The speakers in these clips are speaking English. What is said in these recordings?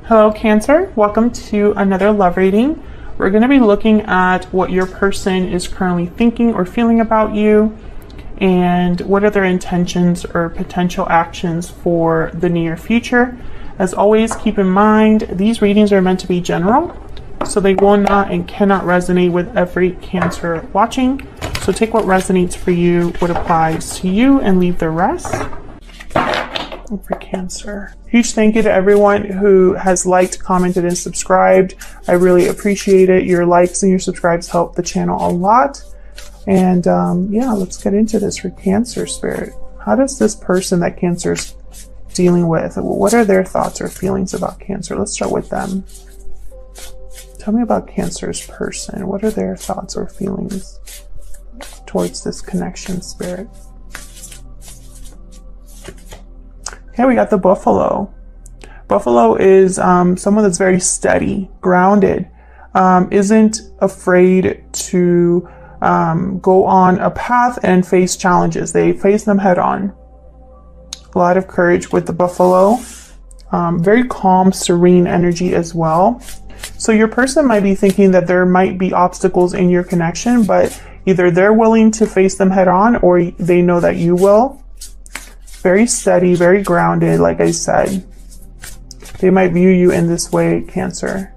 Hello Cancer, welcome to another love reading. We're going to be looking at what your person is currently thinking or feeling about you and what are their intentions or potential actions for the near future. As always, keep in mind these readings are meant to be general, so they will not and cannot resonate with every Cancer watching. So take what resonates for you, what applies to you, and leave the rest. For Cancer. Huge thank you to everyone who has liked, commented, and subscribed. I really appreciate it. Your likes and your subscribes help the channel a lot. And yeah, let's get into this for Cancer spirit. How does this person that Cancer's dealing with, what are their thoughts or feelings about Cancer? Let's start with them. Tell me about Cancer's person. What are their thoughts or feelings towards this connection, spirit? Okay, we got the Buffalo. Buffalo is someone that's very steady, grounded, isn't afraid to go on a path and face challenges. They face them head on. A lot of courage with the Buffalo. Very calm, serene energy as well. So your person might be thinking that there might be obstacles in your connection, but either they're willing to face them head on or they know that you will. Very steady, very grounded, like I said. They might view you in this way, Cancer.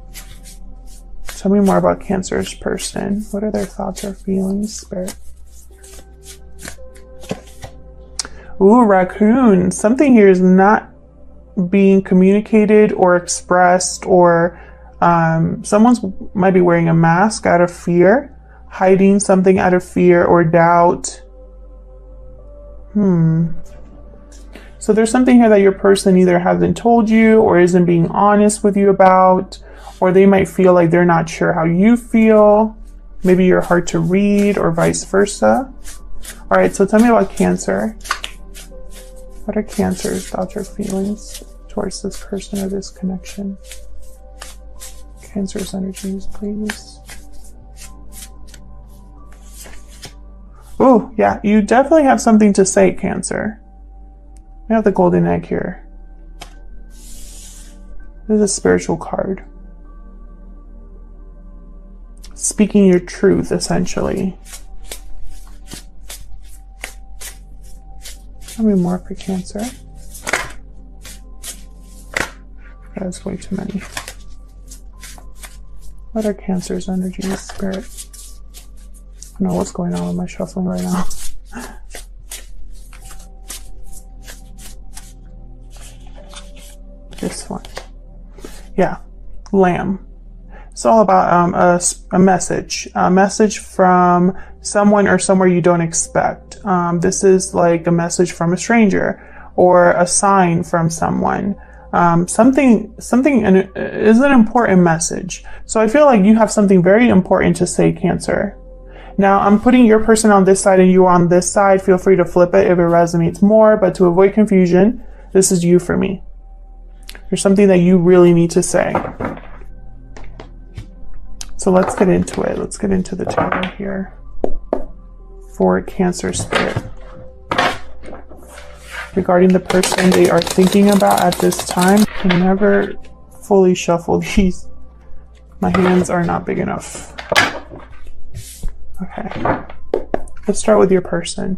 Tell me more about Cancer's person. What are their thoughts or feelings, spirit? Ooh, raccoon. Something here is not being communicated or expressed, or someone's might be wearing a mask out of fear, hiding something out of fear or doubt. So there's something here that your person either hasn't told you or isn't being honest with you about, or they might feel like they're not sure how you feel. Maybe you're hard to read or vice versa. All right, so tell me about Cancer. What are Cancer's thoughts or feelings towards this person or this connection? Cancer's energies, please. Oh, yeah, you definitely have something to say, Cancer. We have the golden egg here. This is a spiritual card. Speaking your truth, essentially. Tell me more for Cancer. That's way too many. What are Cancer's energies, spirit? I don't know what's going on with my shuffling right now. This one. Yeah, Lamb. It's all about a message from someone or somewhere you don't expect. This is like a message from a stranger or a sign from someone. Something is an important message. So I feel like you have something very important to say, Cancer. Now I'm putting your person on this side and you on this side. Feel free to flip it if it resonates more, but to avoid confusion, this is you for me. There's something that you really need to say. So let's get into it. Let's get into the tarot here for Cancer spirit. Regarding the person they are thinking about at this time, I can never fully shuffle these. My hands are not big enough. Okay. Let's start with your person.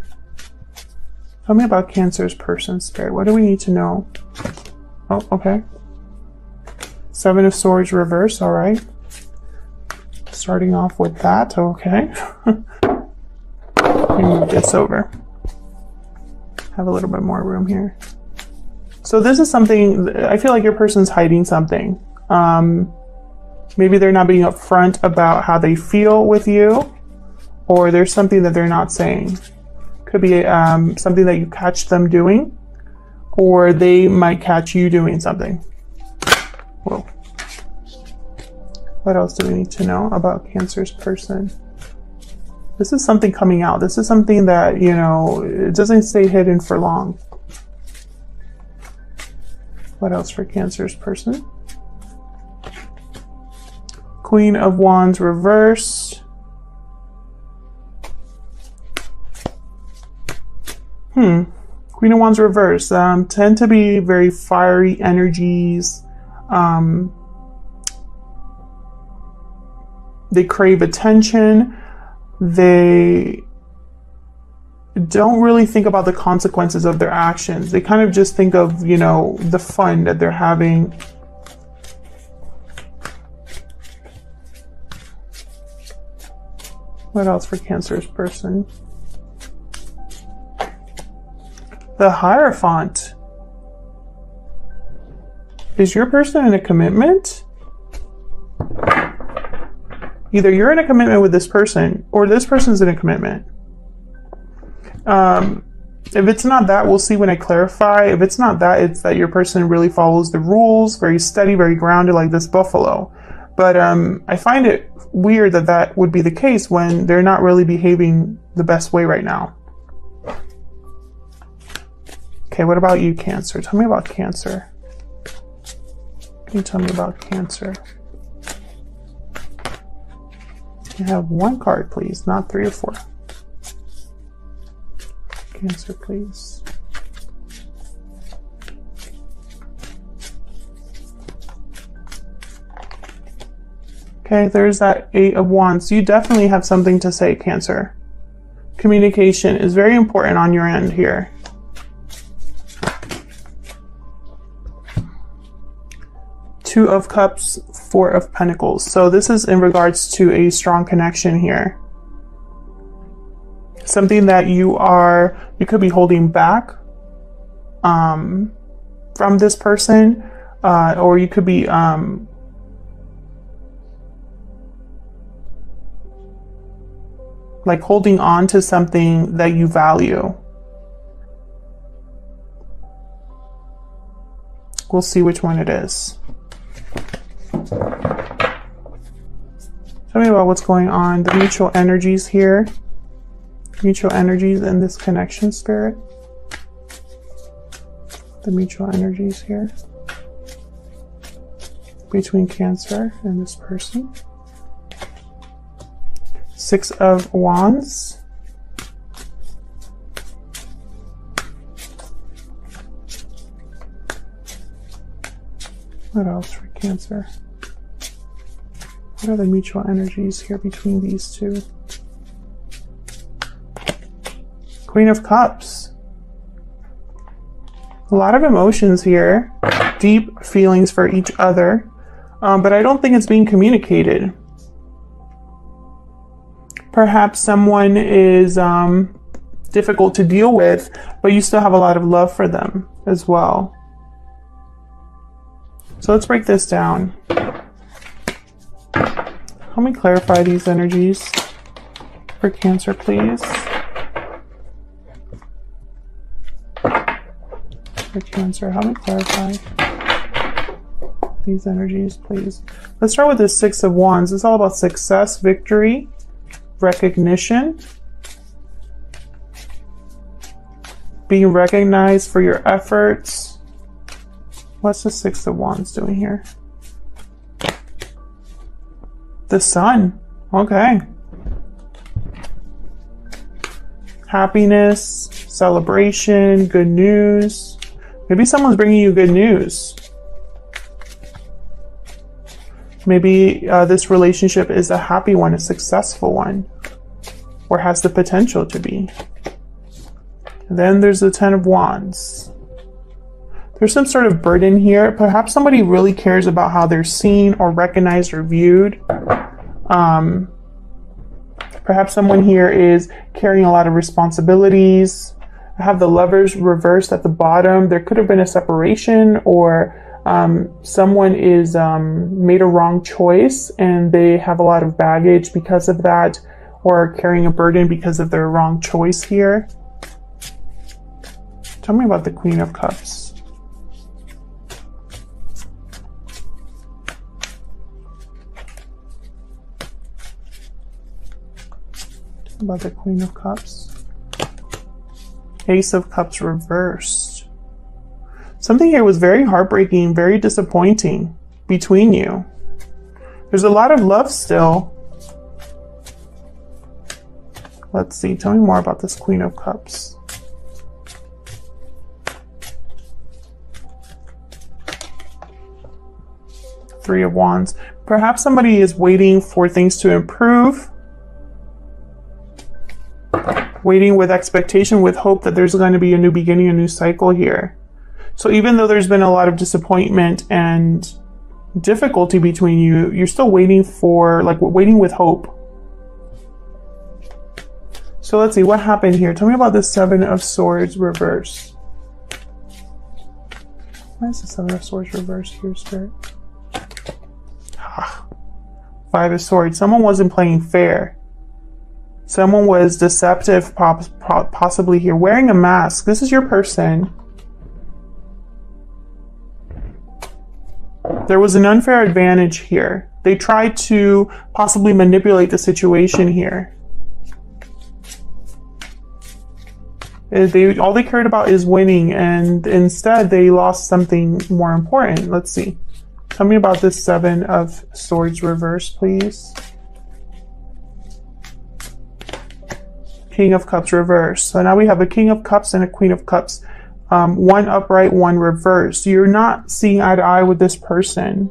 Tell me about Cancer's person, spirit. What do we need to know? Oh, okay. Seven of Swords reverse, all right. Starting off with that, okay. Move this over. Have a little bit more room here. So this is something, I feel like your person's hiding something. Maybe they're not being upfront about how they feel with you, or there's something that they're not saying. Could be something that you catch them doing, or they might catch you doing something. Whoa. What else do we need to know about Cancer's person? This is something coming out. This is something that, you know, it doesn't stay hidden for long. What else for Cancer's person? Queen of Wands reversed. Queen of Wands reverse tend to be very fiery energies, They crave attention. They don't really think about the consequences of their actions. They kind of just think of, you know, the fun that they're having. What else for Cancer's person? The Hierophant. Is your person in a commitment? Either you're in a commitment with this person or this person's in a commitment. If it's not that, we'll see when I clarify. If it's not that, it's that your person really follows the rules, very steady, very grounded, like this buffalo. But I find it weird that that would be the case when they're not really behaving the best way right now. Okay, what about you, Cancer? Tell me about Cancer. Can you tell me about Cancer? You have one card, please, not 3 or 4. Cancer, please. Okay, there's that 8 of Wands. You definitely have something to say, Cancer. Communication is very important on your end here. Two of Cups, 4 of Pentacles. So this is in regards to a strong connection here. Something that you could be holding back from this person, or you could be like holding on to something that you value. We'll see which one it is. Tell me about what's going on, the mutual energies here. Mutual energies in this connection, Spirit. The mutual energies here between Cancer and this person. 6 of Wands. What else for Cancer? What are the mutual energies here between these two? Queen of Cups. A lot of emotions here. Deep feelings for each other. But I don't think it's being communicated. Perhaps someone is difficult to deal with, but you still have a lot of love for them as well. So let's break this down. Help me clarify these energies for Cancer, please. For Cancer, help me clarify these energies, please. Let's start with the 6 of Wands. It's all about success, victory, recognition, being recognized for your efforts. What's the 6 of Wands doing here? The Sun. Okay. Happiness, celebration, good news. Maybe someone's bringing you good news. Maybe this relationship is a happy one, a successful one, or has the potential to be. And then there's the 10 of Wands. There's some sort of burden here. Perhaps somebody really cares about how they're seen or recognized or viewed. Perhaps someone here is carrying a lot of responsibilities. I have the Lovers reversed at the bottom. There could have been a separation, or someone is made a wrong choice and they have a lot of baggage because of that, or carrying a burden because of their wrong choice here. Tell me about the Queen of Cups. About the Queen of Cups. Ace of Cups reversed. Something here was very heartbreaking, very disappointing between you. There's a lot of love still. Let's see, tell me more about this Queen of Cups. Three of Wands. Perhaps somebody is waiting for things to improve. Waiting with expectation, with hope that there's going to be a new beginning, a new cycle here. So even though there's been a lot of disappointment and difficulty between you, you're still waiting for, like, waiting with hope. So let's see what happened here. Tell me about the Seven of Swords reverse. Why is the Seven of Swords reversed here, Spirit? Five of Swords. Someone wasn't playing fair. Someone was deceptive, possibly here. Wearing a mask. This is your person. There was an unfair advantage here. They tried to possibly manipulate the situation here. All they cared about is winning, and instead they lost something more important. Let's see. Tell me about this Seven of Swords reverse, please. King of Cups reverse. So now we have a King of Cups and a Queen of Cups. One upright, one reverse. You're not seeing eye to eye with this person.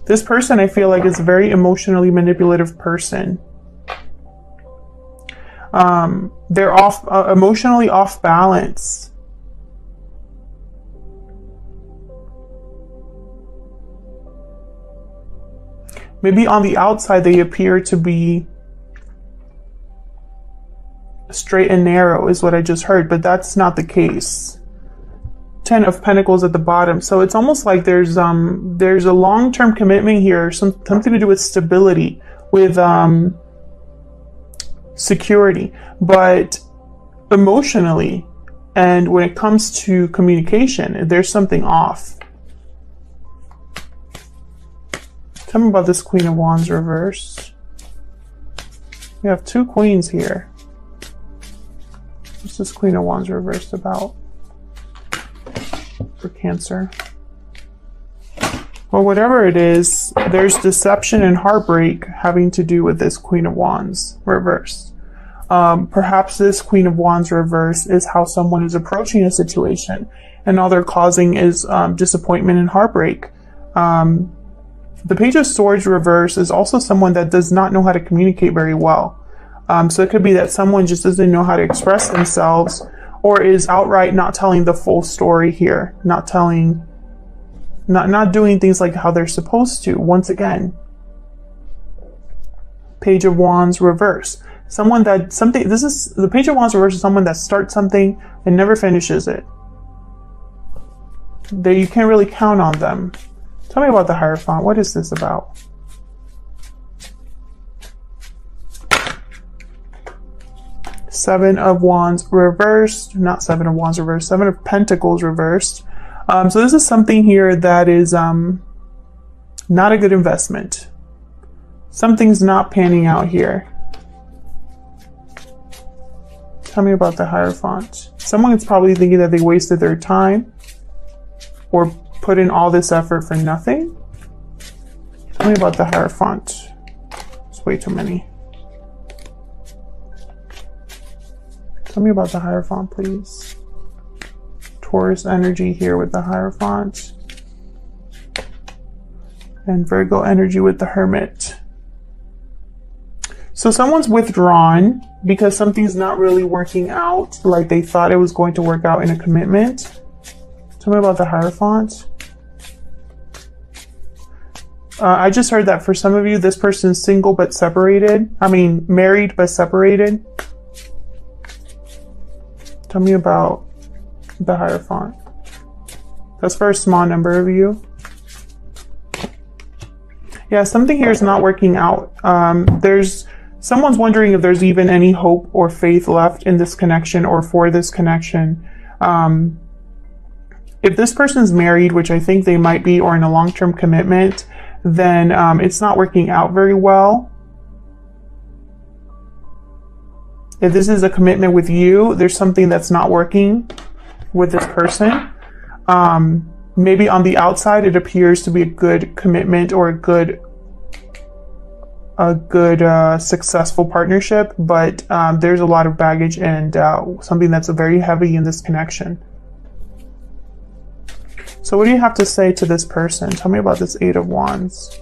This person, I feel like, is a very emotionally manipulative person. They're emotionally off balance. Maybe on the outside they appear to be straight and narrow is what I just heard, but that's not the case. Ten of Pentacles at the bottom. So it's almost like there's a long-term commitment here, something to do with stability, with security, but emotionally, and when it comes to communication, there's something off. Tell me about this Queen of Wands reverse. We have two queens here. What's this Queen of Wands reversed about for Cancer? Well, whatever it is, there's deception and heartbreak having to do with this Queen of Wands reverse. Perhaps this Queen of Wands reverse is how someone is approaching a situation, and all they're causing is disappointment and heartbreak. The Page of Swords reverse is also someone that does not know how to communicate very well. So it could be that someone just doesn't know how to express themselves, or is outright not telling the full story here, not doing things like how they're supposed to. Once again, Page of Wands reverse. This is the Page of Wands reverse is someone that starts something and never finishes it. You can't really count on them. Tell me about the Hierophant. What is this about? Seven of Wands reversed, not Seven of Wands reversed, Seven of Pentacles reversed. So this is something here that is not a good investment. Something's not panning out here. Tell me about the Hierophant. Someone is probably thinking that they wasted their time or put in all this effort for nothing. Tell me about the Hierophant. It's way too many. Tell me about the Hierophant, please. Taurus energy here with the Hierophant. And Virgo energy with the Hermit. So someone's withdrawn because something's not really working out like they thought it was going to work out in a commitment. Tell me about the Hierophant. I just heard that for some of you, this person's single but separated. I mean, married but separated. Tell me about the Hierophant. That's for a small number of you. Yeah, something here is not working out. Someone's wondering if there's even any hope or faith left in this connection or for this connection. If this person's married, which I think they might be, or in a long-term commitment, then it's not working out very well. If this is a commitment with you, there's something that's not working with this person. Maybe on the outside, it appears to be a good commitment or a good successful partnership, but there's a lot of baggage and something that's very heavy in this connection. So what do you have to say to this person? Tell me about this Eight of Wands.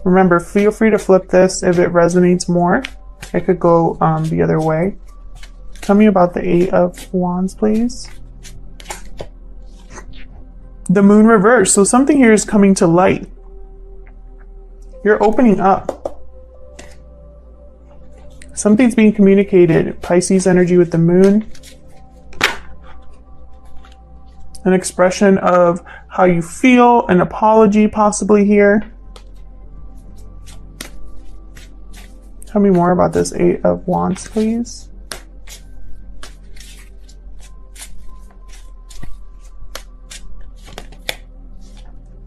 Remember, feel free to flip this if it resonates more. It could go the other way. Tell me about the Eight of Wands, please. The Moon reverse. So something here is coming to light. You're opening up. Something's being communicated. Pisces energy with the Moon. An expression of how you feel, an apology possibly here. Tell me more about this Eight of Wands, please.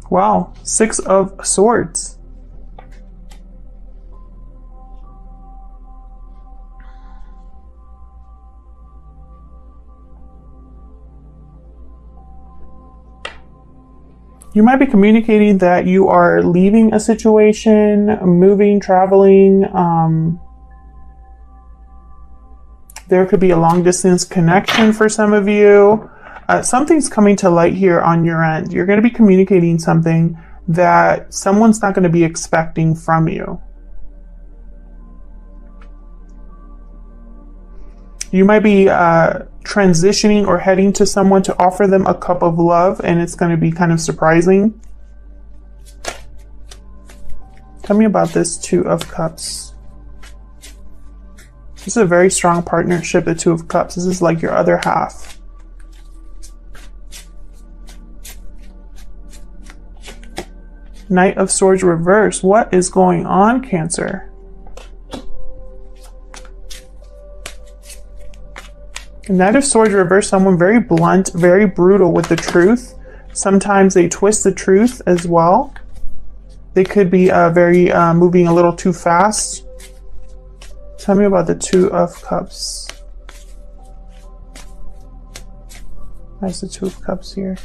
Wow, Six of Swords. You might be communicating that you are leaving a situation, moving, traveling. There could be a long distance connection for some of you. Something's coming to light here on your end. You're going to be communicating something that someone's not going to be expecting from you. You might be transitioning or heading to someone to offer them a cup of love, and it's going to be kind of surprising. Tell me about this Two of Cups. This is a very strong partnership, the Two of Cups. This is like your other half. Knight of Swords reverse. What is going on, Cancer? Knight of Swords reverse, someone very blunt, very brutal with the truth. Sometimes they twist the truth as well. They could be moving a little too fast. Tell me about the Two of Cups. That's the Two of Cups here.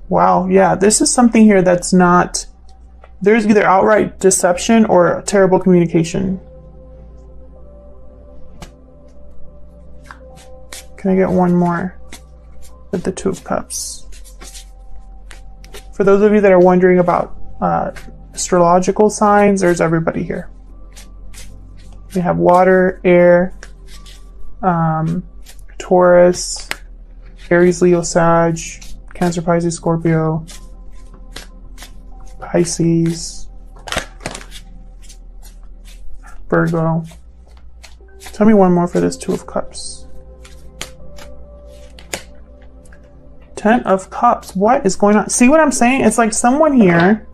Wow, yeah, this is something here that's not... There's either outright deception or terrible communication. Can I get one more with the Two of Cups? For those of you that are wondering about astrological signs, there's everybody here. We have water, air, Taurus, Aries, Leo, Sag, Cancer, Pisces, Scorpio, Pisces, Virgo. Tell me one more for this Two of Cups. Ten of Cups. What is going on? See what I'm saying? It's like someone here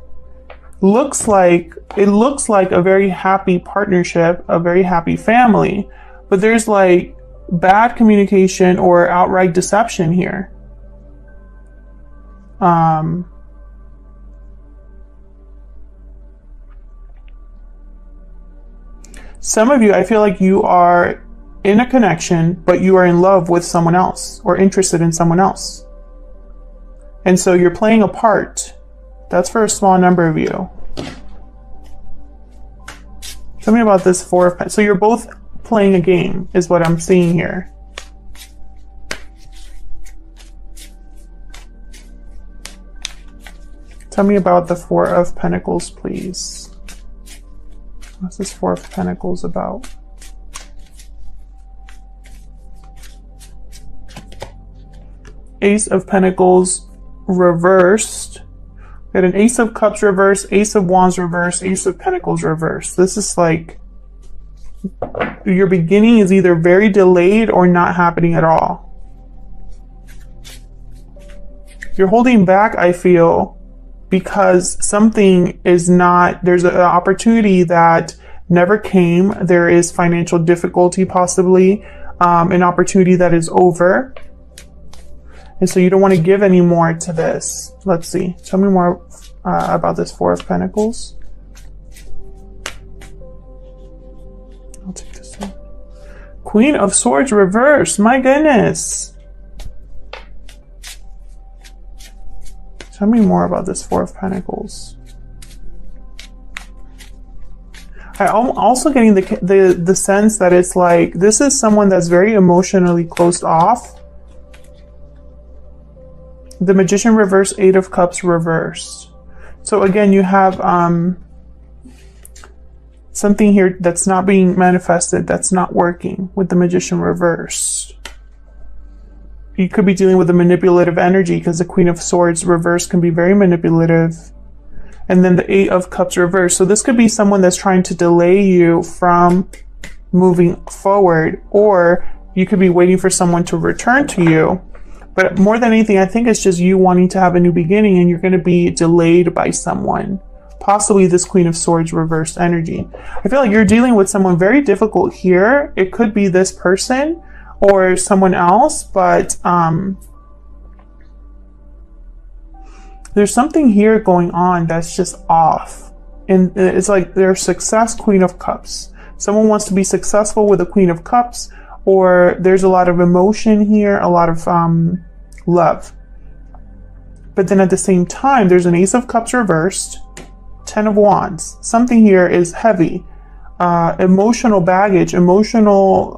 looks like a very happy partnership, a very happy family, but there's like bad communication or outright deception here. Some of you, I feel like you are in a connection, but you are in love with someone else or interested in someone else. And so you're playing a part. That's for a small number of you. Tell me about this Four of Pentacles. So you're both playing a game, is what I'm seeing here. Tell me about the Four of Pentacles, please. What's this Four of Pentacles about? Ace of Pentacles reversed. We had an Ace of Cups reverse, Ace of Wands reverse, Ace of Pentacles reverse. This is like your beginning is either very delayed or not happening at all. You're holding back, I feel, because something is not, there's an opportunity that never came. There is financial difficulty, possibly, an opportunity that is over. And so you don't want to give any more to this. Let's see. Tell me more about this Four of Pentacles. I'll take this one. Queen of Swords reverse. My goodness. Tell me more about this Four of Pentacles. I'm also getting the sense that it's like, this is someone that's very emotionally closed off. The Magician reverse, Eight of Cups reversed. So again, you have something here that's not being manifested, that's not working with the Magician reversed. You could be dealing with a manipulative energy because the Queen of Swords reversed can be very manipulative. And then the Eight of Cups reversed. So this could be someone that's trying to delay you from moving forward, or you could be waiting for someone to return to you. But more than anything, I think it's just you wanting to have a new beginning, and you're going to be delayed by someone. Possibly this Queen of Swords reversed energy. I feel like you're dealing with someone very difficult here. It could be this person or someone else, but there's something here going on that's just off. And it's like their success, Queen of Cups. Someone wants to be successful with a Queen of Cups, or there's a lot of emotion here, a lot of love. But then at the same time, there's an Ace of Cups reversed, Ten of Wands. Something here is heavy. Emotional baggage, emotional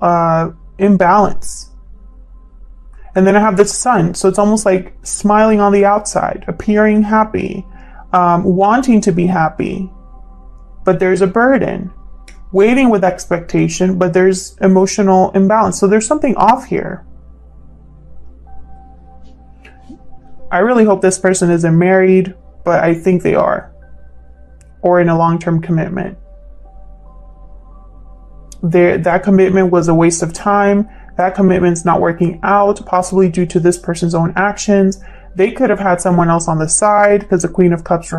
imbalance. And then I have the Sun. So it's almost like smiling on the outside, appearing happy, wanting to be happy. But there's a burden. Waiting with expectation, but there's emotional imbalance. So there's something off here. I really hope this person isn't married, but I think they are. Or in a long-term commitment. That commitment was a waste of time. That commitment's not working out, possibly due to this person's own actions. They could have had someone else on the side, because the Queen of Cups,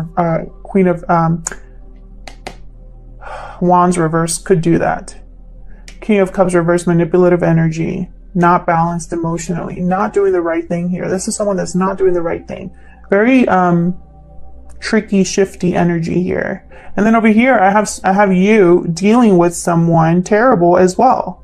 Queen of Wands reverse could do that. King of Cups reverse, manipulative energy, not balanced emotionally, not doing the right thing here. This is someone that's not doing the right thing. Very tricky, shifty energy here. And then over here, I have you dealing with someone terrible as well.